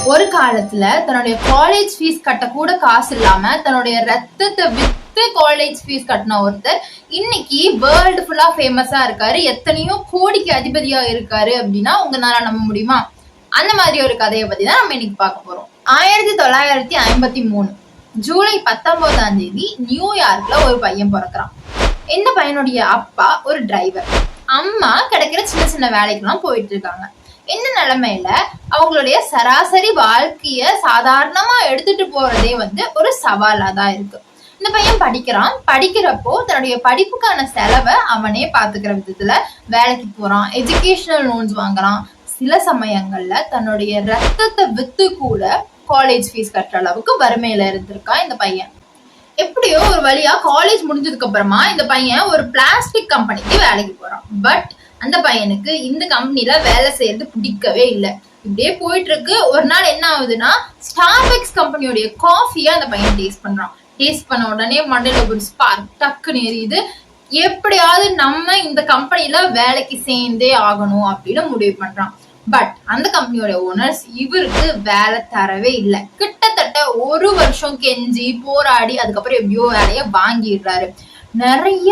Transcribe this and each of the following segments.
ஒரு காலத்துல தன்னுடைய காலேஜ் ஃபீஸ் கட்ட கூட காசு இல்லாம தன்னுடைய ரத்தத்தை வித்து காலேஜ் ஃபீஸ் கட்டின ஒருத்தர் இன்னைக்கு வேர்ல்டு ஃபுல்லா ஃபேமஸா இருக்காரு. எத்தனையோ கோடிக்கு அதிபதியா இருக்காரு அப்படின்னா உங்களால நம்ப முடியுமா? அந்த மாதிரி ஒரு கதையை பத்தி தான் நம்ம இன்னைக்கு பார்க்க போறோம். 1953 ஜூலை 19 நியூயார்க்ல ஒரு பையன் பிறக்கிறான். இந்த பையனுடைய அப்பா ஒரு டிரைவர், அம்மா கிடைக்கிற சின்ன சின்ன வேலைக்கெல்லாம் போயிட்டு இருக்காங்க. இந்த நிலைமையில அவங்களுடைய சராசரி வாழ்க்கைய சாதாரணமா எடுத்துட்டு போறதே ஒரு சவாலா தான் இருக்கு. இந்த பையன் படிக்கிறப்போ தன்னுடைய படிப்புக்கான செலவை அவனே பாத்துக்கிற விதத்துல வேலைக்கு போறான், எஜுகேஷனல் லோன்ஸ் வாங்குறான். சில சமயங்கள்ல தன்னுடைய ரத்தத்தை வித்து கூட காலேஜ் ஃபீஸ் கட்டுற அளவுக்கு வறுமையில இருந்திருக்கான் இந்த பையன். எப்படியோ ஒரு வழியா காலேஜ் முடிஞ்சதுக்கு அப்புறமா இந்த பையன் ஒரு பிளாஸ்டிக் கம்பெனிக்கு வேலைக்கு போறான். பட் அந்த பையனுக்கு இந்த கம்பெனில வேலை செய்யறது பிடிக்கவே இல்லை. இப்படியே போயிட்டு இருக்கு. ஒரு நாள் என்ன ஆகுதுன்னா, ஸ்டார்பக்ஸ் கம்பெனியோடைய காஃபியை அந்த பையன் டேஸ்ட் பண்றான். டேஸ்ட் பண்ண உடனே மண்டையில ஒரு ஸ்பார்க் டக்குன்னு எரியுது. எப்படியாவது நம்ம இந்த கம்பெனில வேலைக்கு சேர்ந்தே ஆகணும் அப்படின்னு முடிவு பண்றான். பட் அந்த கம்பெனியோட ஓனர்ஸ் இவருக்கு வேலை தரவே இல்லை. கிட்டத்தட்ட ஒரு வருஷம் கெஞ்சி போராடி அதுக்கப்புறம் எப்படியோ வேலையை வாங்கிடுறாரு. நிறைய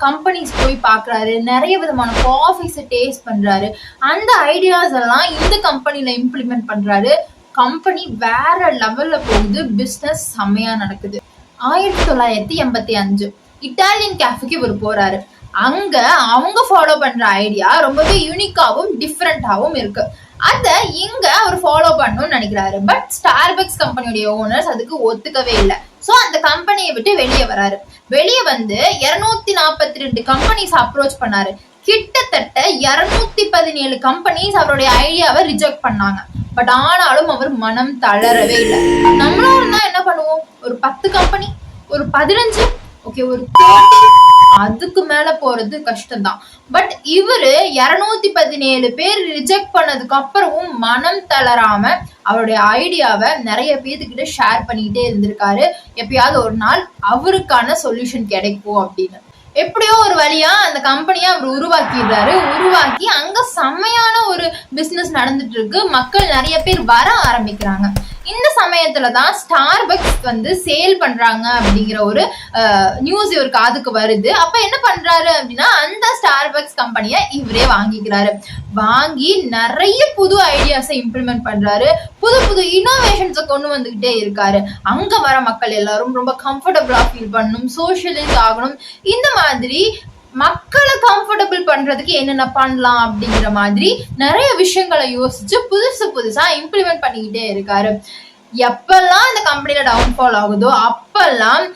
கம்பெனிஸ் போய் பாக்குறாரு, நிறைய விதமான காஃபிஸ் டேஸ்ட் பண்றாரு. அந்த ஐடியாஸ் எல்லாம் இந்த கம்பெனில இம்ப்ளிமெண்ட் பண்றாரு. கம்பெனி வேற லெவல்ல போகுது, பிசினஸ் செம்மையா நடக்குது. 1985 இட்டாலியன் கேஃபேக்கு இவர் போறாரு. அங்க அவங்க ஃபாலோ பண்ற ஐடியா ரொம்பவே யூனிக்காவும் டிஃப்ரெண்டாவும் இருக்கு. அத இங்க அவர் ஃபாலோ பண்ணணும்னு நினைக்கிறாரு. பட் ஸ்டார்பக்ஸ் கம்பெனியோட ஓனர்ஸ் அதுக்கு ஒத்துக்கவே இல்லை. சோ அந்த கம்பெனியை விட்டு வெளியே வராரு. வெளியே 242 கம்பெனிஸ் அப்ரோச் பண்ணாரு. கிட்டத்தட்ட 217 கம்பெனிஸ் அவருடைய ஐடியாவை ரிஜெக்ட் பண்ணாங்க. பட் ஆனாலும் அவர் மனம் தளரவே இல்லை. நம்மளா இருந்தா என்ன பண்ணுவோம்? ஒரு 10 கம்பெனி, ஒரு 15, ஓகே, ஒரு 30, அதுக்கு மேல போறது கஷ்டம்தான். பட் இவரு 217 பேர் ரிஜெக்ட் பண்ணதுக்கு அப்புறமும் மனம் தளராம அவருடைய ஐடியாவை நிறைய பேர்த்துக்கிட்ட ஷேர் பண்ணிக்கிட்டே இருந்திருக்காரு. எப்பயாவது ஒரு நாள் அவருக்கான சொல்யூஷன் கிடைக்கும் அப்படின்னு. எப்படியோ ஒரு வழியா அந்த கம்பெனியை அவர் உருவாக்கிடுறாரு. உருவாக்கி அங்க செம்மையான ஒரு பிசினஸ் நடந்துட்டு இருக்கு. மக்கள் நிறைய பேர் வர ஆரம்பிக்கிறாங்க. இந்த சமயத்துலதான் ஸ்டார்பக்ஸ் சேல் பண்றாங்க அப்படிங்கிற ஒரு நியூஸ் இவர் காதுக்கு வருது. அப்ப என்ன பண்றாரு அப்படின்னா, அந்த ஸ்டார்பக்ஸ் கம்பெனியை இவரே வாங்கிக்கிறாரு. வாங்கி நிறைய புது ஐடியாஸை இம்ப்ளிமெண்ட் பண்றாரு. புது புது இனோவேஷன்ஸை கொண்டு வந்துகிட்டே இருக்காரு. அங்க வர மக்கள் எல்லாரும் ரொம்ப கம்ஃபர்டபுளா ஃபீல் பண்ணணும், சோஷியலைஸ் ஆகணும். இந்த மாதிரி மக்களை கம்ஃபர்டபுள் பண்றதுக்கு என்னென்ன பண்ணலாம் அப்படிங்கிற மாதிரி நிறைய விஷயங்களை யோசிச்சு புதுசா இம்ப்ளிமெண்ட் பண்ணிக்கிட்டே இருக்காரு. எப்பெல்லாம் இந்த கம்பெனில டவுன்ஃபால் ஆகுதோ அப்பெல்லாம்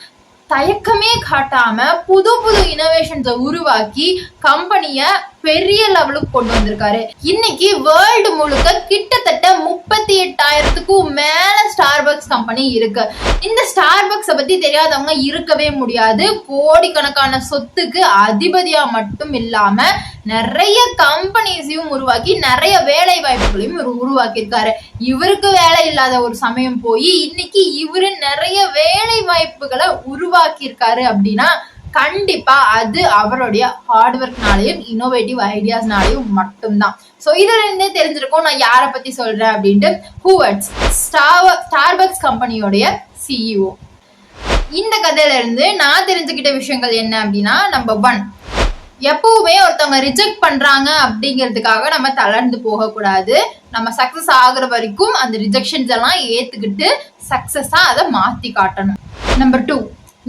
தயக்கமே காட்டாம புது புது இனோவேஷன்ஸை உருவாக்கி கம்பெனிய பெரிய லெவலுக்கு கொண்டு வந்திருக்காரு. இன்னைக்கு வேர்ல்டு முழுக்க கிட்டத்தட்ட 38,000க்கும் மேல ஸ்டார்பக்ஸ் கம்பெனி இருக்கு. இந்த ஸ்டார்பக்ஸை பத்தி தெரியாதவங்க இருக்கவே முடியாது. கோடிக்கணக்கான சொத்துக்கு அதிபதியா மட்டும் இல்லாம நிறைய கம்பெனிஸையும் உருவாக்கி நிறைய வேலை வாய்ப்புகளையும் உருவாக்கி இருக்காரு. இவருக்கு வேலை இல்லாத ஒரு சமயம் போய் இன்னைக்கு இவரு நிறைய வேலை வாய்ப்புகளை உருவாக்கி இருக்காரு அப்படின்னா கண்டிப்பா அது அவருடைய ஹார்ட் ஒர்க்னாலையும் இன்னோவேட்டிவ் ஐடியாஸ்னாலையும் மட்டும்தான். சோ இதுல இருந்தே தெரிஞ்சிருக்கும் நான் யார பத்தி சொல்றேன் அப்படின்ட்டு. ஹூவர்ட்ஸ், ஸ்டார்பக்ஸ் கம்பெனியோடைய சிஇஓ. இந்த கதையில இருந்து நான் தெரிஞ்சுக்கிட்ட விஷயங்கள் என்ன அப்படின்னா, நம்பர் 1, எப்பவுமே ஒருத்தவங்க ரிஜெக்ட் பண்றாங்க அப்படிங்கிறதுக்காக நம்ம தளர்ந்து போக கூடாது. நம்ம சக்சஸ் ஆகுற வரைக்கும் அந்த ரிஜெக்ஷன்ஸ் எல்லாம் ஏத்துக்கிட்டு சக்சஸா அதை மாத்தி காட்டணும். Number 2,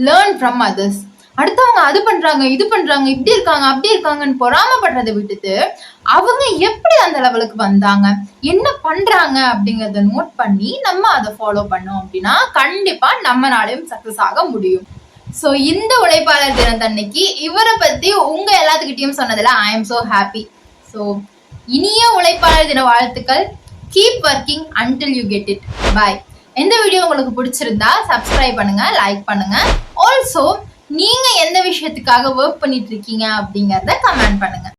learn from others. அடுத்தவங்க அது பண்றாங்க, இது பண்றாங்க, இப்படி இருக்காங்க, அப்படி இருக்காங்கன்னு பொறாமப்படுறதை விட்டுட்டு அவங்க எப்படி அந்த லெவலுக்கு வந்தாங்க, என்ன பண்றாங்க அப்படிங்கறத நோட் பண்ணி நம்ம அதை ஃபாலோ பண்ணோம் அப்படின்னா கண்டிப்பா நம்மளாலையும் சக்சஸ் ஆக முடியும். சோ இந்த உழைப்பாளர் தினத்தன்னைக்கு இவரை பத்தி உங்க எல்லாத்துக்கிட்டையும் சொன்னதுல I am so happy. So இனிய உழைப்பாளர் தின வாழ்த்துக்கள். Keep working until you get it. Bye. இந்த வீடியோ உங்களுக்கு பிடிச்சிருந்தா சப்ஸ்கிரைப் பண்ணுங்க, லைக் பண்ணுங்க. ஆல்சோ நீங்க எந்த விஷயத்துக்காக ஒர்க் பண்ணிட்டு இருக்கீங்க அப்படிங்கறத கமெண்ட் பண்ணுங்க.